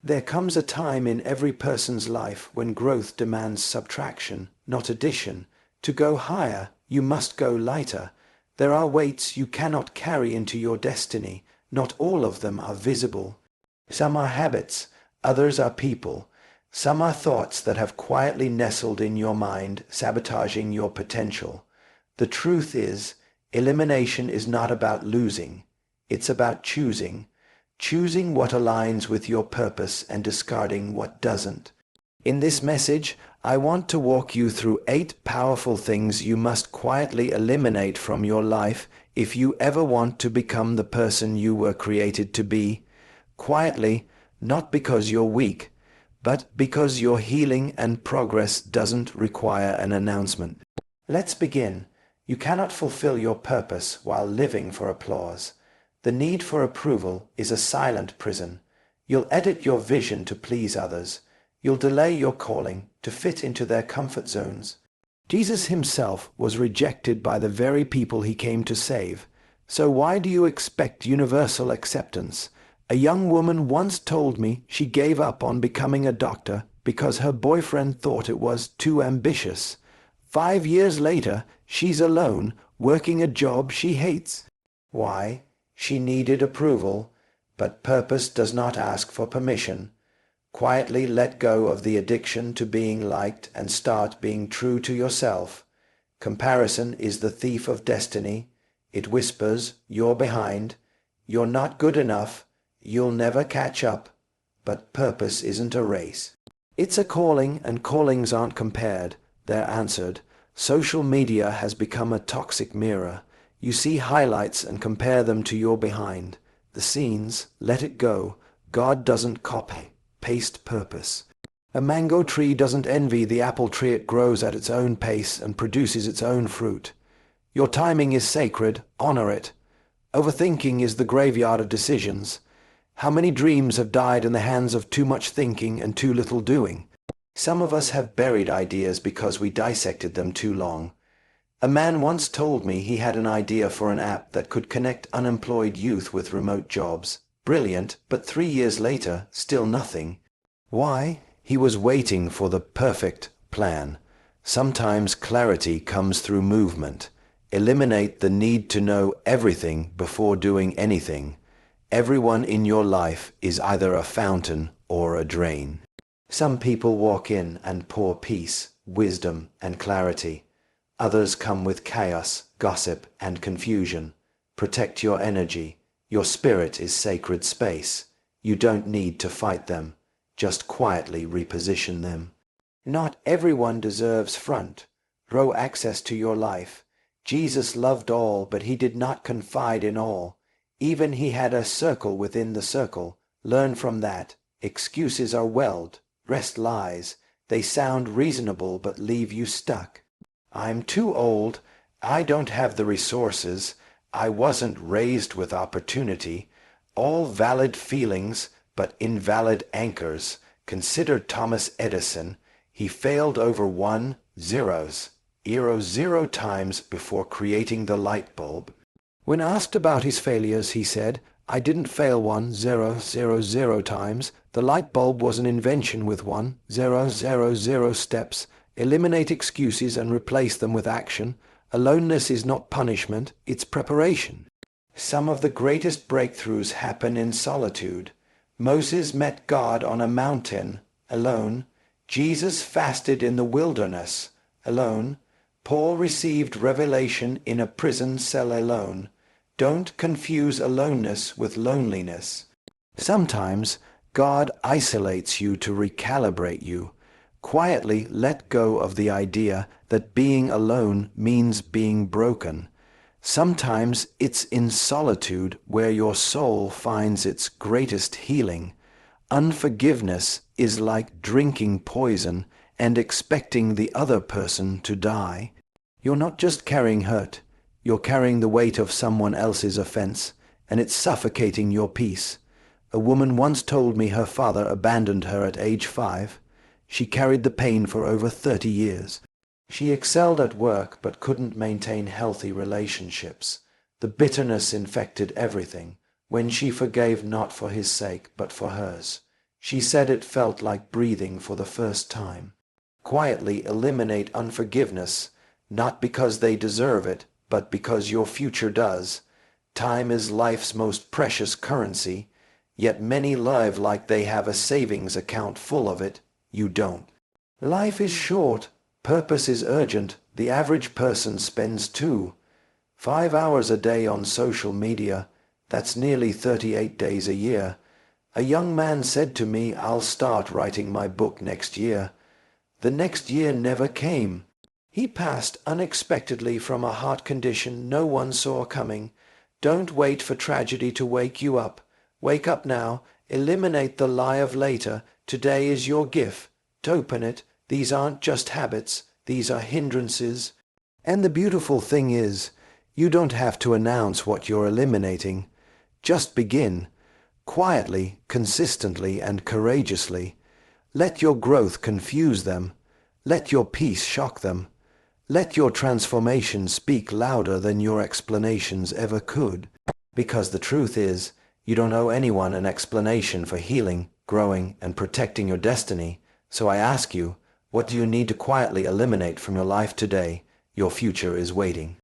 There comes a time in every person's life when growth demands subtraction, not addition. To go higher, you must go lighter. There are weights you cannot carry into your destiny. Not all of them are visible. Some are habits, others are people. Some are thoughts that have quietly nestled in your mind, sabotaging your potential. The truth is, elimination is not about losing. It's about choosing. Choosing what aligns with your purpose and discarding what doesn't. In this message, I want to walk you through 8 powerful things you must quietly eliminate from your life if you ever want to become the person you were created to be. Quietly, not because you're weak, but because your healing and progress doesn't require an announcement. Let's begin. You cannot fulfill your purpose while living for applause. The need for approval is a silent prison. You'll edit your vision to please others. You'll delay your calling to fit into their comfort zones. Jesus himself was rejected by the very people he came to save. So why do you expect universal acceptance? A young woman once told me she gave up on becoming a doctor because her boyfriend thought it was too ambitious. 5 years later, she's alone, working a job she hates. Why? She needed approval, but purpose does not ask for permission. Quietly let go of the addiction to being liked and start being true to yourself. Comparison is the thief of destiny. It whispers, "You're behind. You're not good enough. You'll never catch up." But purpose isn't a race. It's a calling, and callings aren't compared. They're answered. Social media has become a toxic mirror. You see highlights and compare them to your behind the scenes. Let it go. God doesn't copy, paste purpose. A mango tree doesn't envy the apple tree. It grows at its own pace and produces its own fruit. Your timing is sacred. Honor it. Overthinking is the graveyard of decisions. How many dreams have died in the hands of too much thinking and too little doing? Some of us have buried ideas because we dissected them too long. A man once told me he had an idea for an app that could connect unemployed youth with remote jobs. Brilliant, but 3 years later, still nothing. Why? He was waiting for the perfect plan. Sometimes clarity comes through movement. Eliminate the need to know everything before doing anything. Everyone in your life is either a fountain or a drain. Some people walk in and pour peace, wisdom, and clarity. Others come with chaos, gossip, and confusion. Protect your energy. Your spirit is sacred space. You don't need to fight them. Just quietly reposition them. Not everyone deserves front row access to your life. Jesus loved all, but he did not confide in all. Even he had a circle within the circle. Learn from that. Excuses are weld. Rest lies. They sound reasonable but leave you stuck. I'm too old. I don't have the resources. I wasn't raised with opportunity. All valid feelings, but invalid anchors. Consider Thomas Edison. He failed over 0 times before creating the light bulb. When asked about his failures, he said, "I didn't fail 0 times. The light bulb was an invention with 0 steps. Eliminate excuses and replace them with action. Aloneness is not punishment, it's preparation." Some of the greatest breakthroughs happen in solitude. Moses met God on a mountain, alone. Jesus fasted in the wilderness, alone. Paul received revelation in a prison cell alone. Don't confuse aloneness with loneliness. Sometimes God isolates you to recalibrate you. Quietly let go of the idea that being alone means being broken. Sometimes it's in solitude where your soul finds its greatest healing. Unforgiveness is like drinking poison and expecting the other person to die. You're not just carrying hurt, you're carrying the weight of someone else's offense, and it's suffocating your peace. A woman once told me her father abandoned her at age 5. She carried the pain for over 30 years. She excelled at work but couldn't maintain healthy relationships. The bitterness infected everything. When she forgave not for his sake but for hers, She said it felt like breathing for the first time. Quietly eliminate unforgiveness, not because they deserve it, but because your future does. Time is life's most precious currency, yet many live like they have a savings account full of it. You don't. Life is short, purpose is urgent. The average person spends 5 hours a day on social media. That's nearly 38 days a year. A young man said to me, "I'll start writing my book next year." The next year never came. He passed unexpectedly from a heart condition no one saw coming. Don't wait for tragedy to wake you up. Wake up now. Eliminate the lie of later. Today is your gift. Open it. These aren't just habits. These are hindrances. And the beautiful thing is, you don't have to announce what you're eliminating. Just begin. Quietly, consistently, and courageously. Let your growth confuse them. Let your peace shock them. Let your transformation speak louder than your explanations ever could. Because the truth is, you don't owe anyone an explanation for healing, growing, and protecting your destiny. So I ask you, what do you need to quietly eliminate from your life today? Your future is waiting.